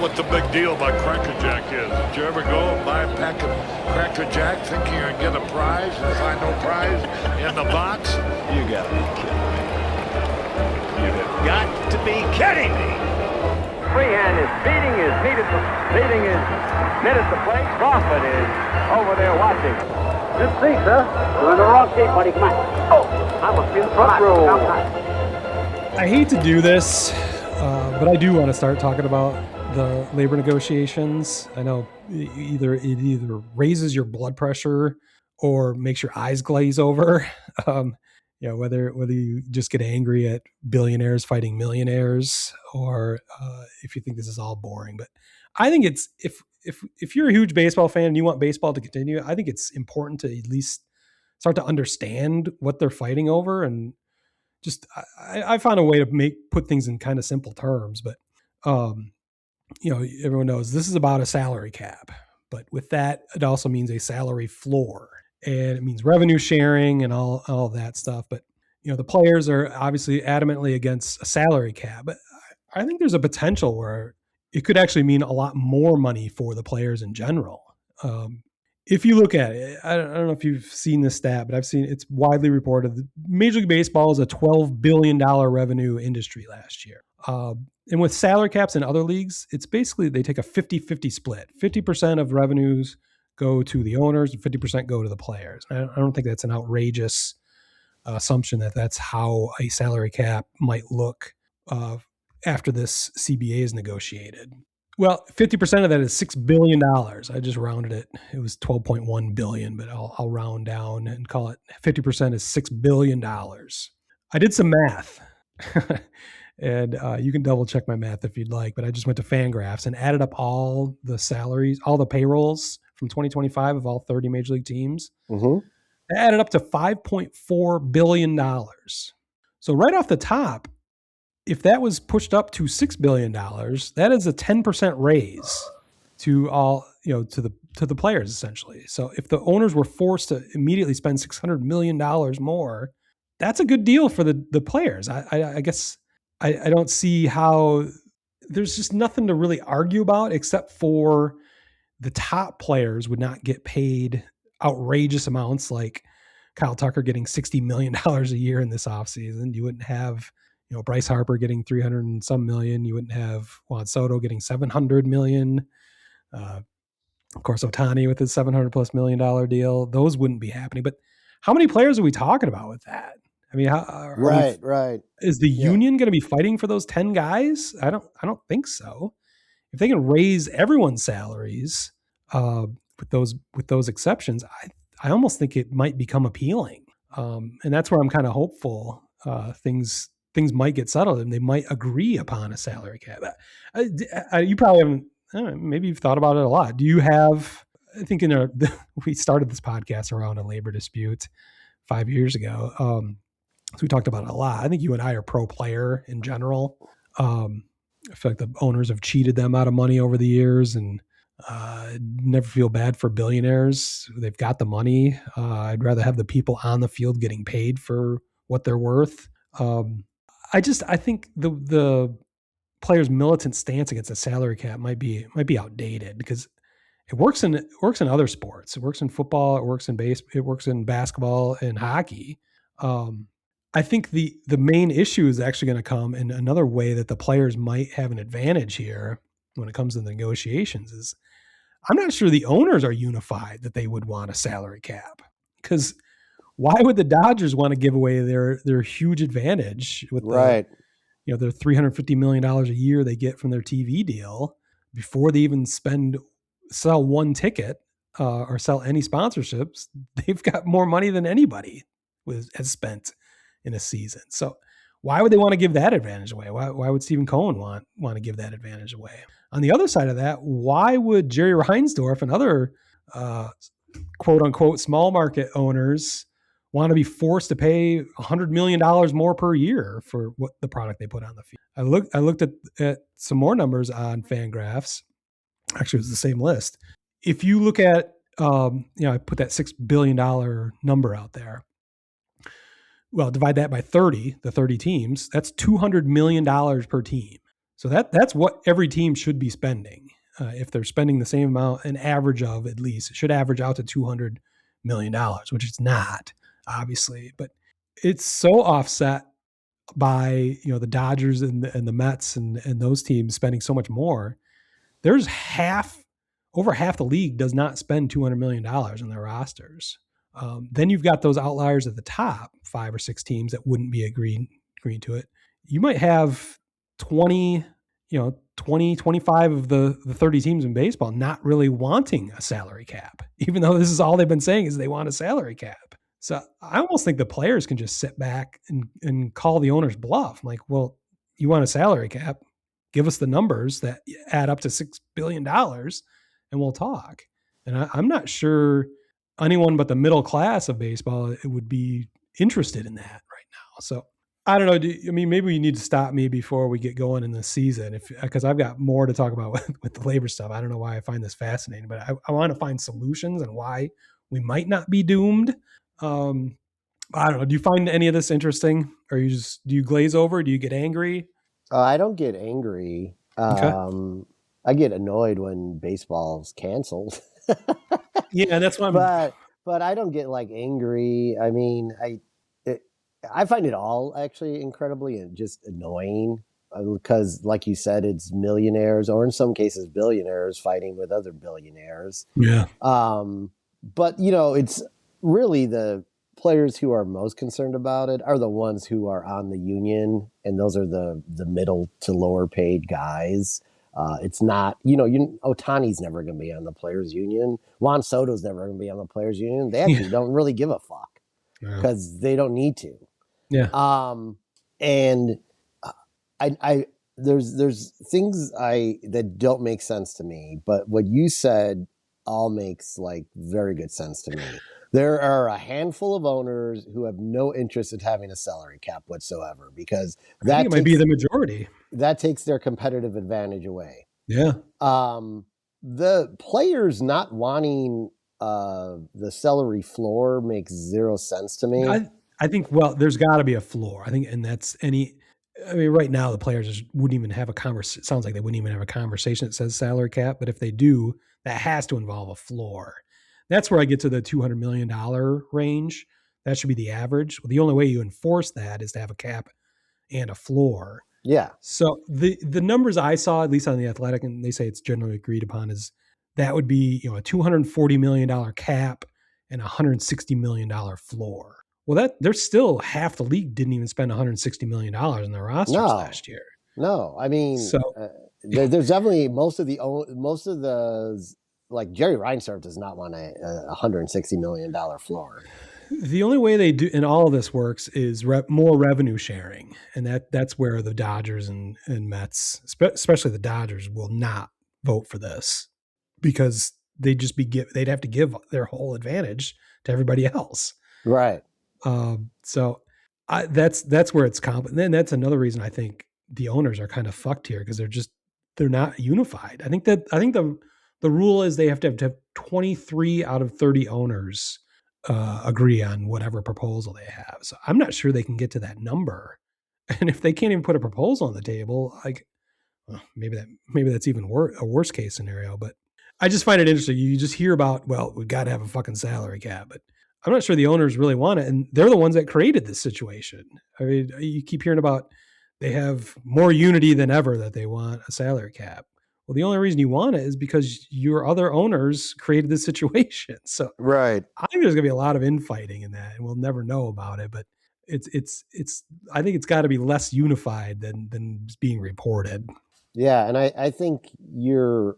what the big deal about Cracker Jack is. Did you ever go and buy a pack of Cracker Jack thinking you're going to get a prize and find no prize in the box? You got to be kidding me. You have got to be kidding me. Freehand is beating his net at the plate. Crawford is over there watching. Good see, sir. You're in the wrong seat, buddy. Come on. Oh, I must be in the front row. I hate to do this, but I do want to start talking about the labor negotiations. I know it either raises your blood pressure or makes your eyes glaze over. Whether you just get angry at billionaires fighting millionaires, or if you think this is all boring. But I think it's if you're a huge baseball fan and you want baseball to continue, I think it's important to at least start to understand what they're fighting over. And just I found a way to put things in kind of simple terms. But everyone knows this is about a salary cap, but with that, it also means a salary floor. And it means revenue sharing and all that stuff. But, the players are obviously adamantly against a salary cap. But I think there's a potential where it could actually mean a lot more money for the players in general. If you look at it, I don't know if you've seen this stat, but I've seen it's widely reported that Major League Baseball is a $12 billion revenue industry last year. And with salary caps in other leagues, it's basically they take a 50-50 split. 50% of revenues go to the owners and 50% go to the players. I don't think that's an outrageous assumption that that's how a salary cap might look after this CBA is negotiated. Well, 50% of that is $6 billion. I just rounded it. It was 12.1 billion, but I'll round down and call it 50% is $6 billion. I did some math and you can double check my math if you'd like, but I just went to Fangraphs and added up all the salaries, all the payrolls from 2025 of all 30 major league teams. Mm-hmm. It added up to $5.4 billion. So right off the top, if that was pushed up to $6 billion, that is a 10% raise to all, to the players essentially. So if the owners were forced to immediately spend $600 million more, that's a good deal for the players. I guess I don't see how there's just nothing to really argue about except for the top players would not get paid outrageous amounts like Kyle Tucker getting $60 million a year in this offseason. You wouldn't have, Bryce Harper getting 300 and some million. You wouldn't have Juan Soto getting 700 million. Of course, Ohtani with his $700+ million deal. Those wouldn't be happening. But how many players are we talking about with that? I mean, right. Is the union going to be fighting for those 10 guys? I don't think so. If they can raise everyone's salaries with those exceptions, I almost think it might become appealing. And that's where I'm kind of hopeful things might get settled and they might agree upon a salary cap. You probably haven't, maybe you've thought about it a lot. Do you have, I think we started this podcast around a labor dispute 5 years ago. So we talked about it a lot. I think you and I are pro player in general. I feel like the owners have cheated them out of money over the years and never feel bad for billionaires. They've got the money. I'd rather have the people on the field getting paid for what they're worth. I think the players' militant stance against a salary cap might be outdated because it works in other sports. It works in football. It works in it works in basketball and hockey. I think the main issue is actually going to come in another way that the players might have an advantage here when it comes to the negotiations is I'm not sure the owners are unified that they would want a salary cap because why would the Dodgers want to give away their huge advantage with their $350 million a year they get from their TV deal before they even sell one ticket or sell any sponsorships? They've got more money than anybody has spent in a season. So why would they want to give that advantage away? Why would Stephen Cohen want to give that advantage away? On the other side of that, why would Jerry Reinsdorf and other quote unquote small market owners want to be forced to pay $100 million more per year for what the product they put on the field? I looked at some more numbers on Fangraphs. Actually, it was the same list. If you look at, I put that $6 billion number out there. Well, divide that by 30, the 30 teams, that's $200 million per team. So that's what every team should be spending. If they're spending the same amount, an average of at least, it should average out to $200 million, which it's not, obviously. But it's so offset by the Dodgers and the Mets and those teams spending so much more. There's over half the league does not spend $200 million on their rosters. Then you've got those outliers at the top, 5 or 6 teams that wouldn't be agreeing to it. You might have 20, 25 of the 30 teams in baseball not really wanting a salary cap, even though this is all they've been saying is they want a salary cap. So I almost think the players can just sit back and call the owner's bluff. I'm like, well, you want a salary cap? Give us the numbers that add up to $6 billion and we'll talk. And I'm not sure anyone but the middle class of baseball would be interested in that right now. So I don't know. Maybe you need to stop me before we get going in the season, because I've got more to talk about with the labor stuff. I don't know why I find this fascinating, but I want to find solutions and why we might not be doomed. I don't know. Do you find any of this interesting, or do you glaze over? Do you get angry? I don't get angry. Okay. I get annoyed when baseball's canceled. Yeah, that's what but I don't get angry. I mean, I find it all actually incredibly and just annoying because, like you said, it's millionaires or in some cases billionaires fighting with other billionaires. Yeah. But it's really the players who are most concerned about it are the ones who are on the union, and those are the middle to lower paid guys. It's not, Otani's never going to be on the players union. Juan Soto's never going to be on the players union. They actually don't really give a fuck because they don't need to. Yeah. And there's things that don't make sense to me, but what you said all makes very good sense to me. There are a handful of owners who have no interest in having a salary cap whatsoever because that might be the majority. That takes their competitive advantage away. Yeah. The players not wanting the salary floor makes zero sense to me. I think, there's got to be a floor. I think, and that's right now the players just wouldn't even have a conversation. It sounds like they wouldn't even have a conversation that says salary cap, but if they do, that has to involve a floor. That's where I get to the $200 million range. That should be the average. Well, the only way you enforce that is to have a cap and a floor. Yeah. So the numbers I saw, at least on The Athletic, and they say it's generally agreed upon, is that would be a $240 million cap and a $160 million floor. Well, there's still half the league didn't even spend $160 million in their rosters last year. No, I mean, there's definitely most of the like Jerry Reinsdorf does not want a $160 million floor. The only way they do, and all of this works, is more revenue sharing, and that's where the Dodgers and Mets, especially the Dodgers, will not vote for this because they'd have to give their whole advantage to everybody else. Right. So that's where it's complicated. Then that's another reason I think the owners are kind of fucked here because they're not unified. I think the rule is they have to have 23 out of 30 owners agree on whatever proposal they have. So I'm not sure they can get to that number. And if they can't even put a proposal on the table, maybe that's even a worst case scenario. But I just find it interesting. You just hear about, we got to have a fucking salary cap, but I'm not sure the owners really want it. And they're the ones that created this situation. I mean, you keep hearing about they have more unity than ever that they want a salary cap. Well, the only reason you want it is because your other owners created this situation. So right. I think there's going to be a lot of infighting in that, and we'll never know about it. But I think it's got to be less unified than being reported. Yeah, and I think you're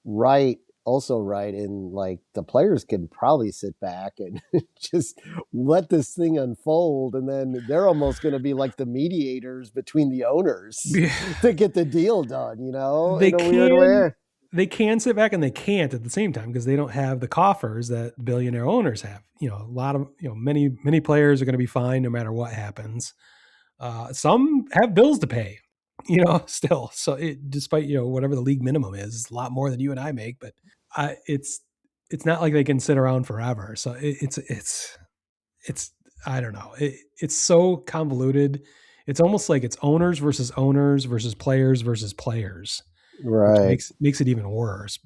right. Also right in the players can probably sit back and just let this thing unfold, and then they're almost going to be like the mediators between the owners to get the deal done, They can sit back and they can't at the same time because they don't have the coffers that billionaire owners have. A lot of, many players are going to be fine no matter what happens. Some have bills to pay, still. So despite, whatever the league minimum is, a lot more than you and I make, but it's not like they can sit around forever. So it's I don't know. It's so convoluted. it's almost like it's owners versus players versus players. Right. Which makes it even worse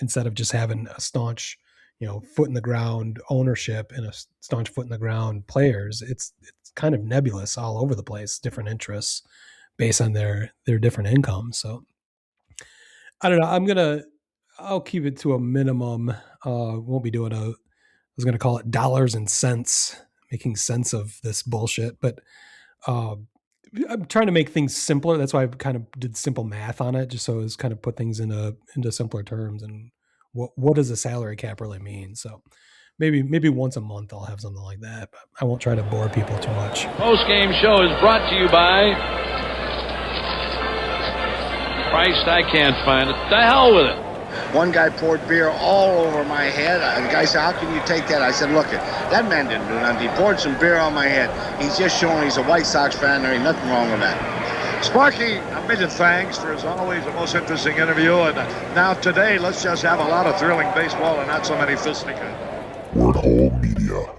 instead of just having a staunch, foot in the ground ownership and a staunch foot in the ground players. It's kind of nebulous all over the place, different interests based on their different incomes. So I don't know. I'll keep it to a minimum. Won't be doing I was going to call it dollars and cents, making sense of this bullshit, but I'm trying to make things simpler. That's why I kind of did simple math on it, just so it's kind of put things into simpler terms. And what does a salary cap really mean? So maybe once a month I'll have something like that, but I won't try to bore people too much. Post-game show is brought to you by Christ, I can't find it. The hell with it. One guy poured beer all over my head. The guy said, how can you take that? I said, look, that man didn't do nothing. He poured some beer on my head. He's just showing he's a White Sox fan. There ain't nothing wrong with that. Sparky, a million thanks for, as always, the most interesting interview. And now today, let's just have a lot of thrilling baseball and not so many fisticuffs. Word Hole Media.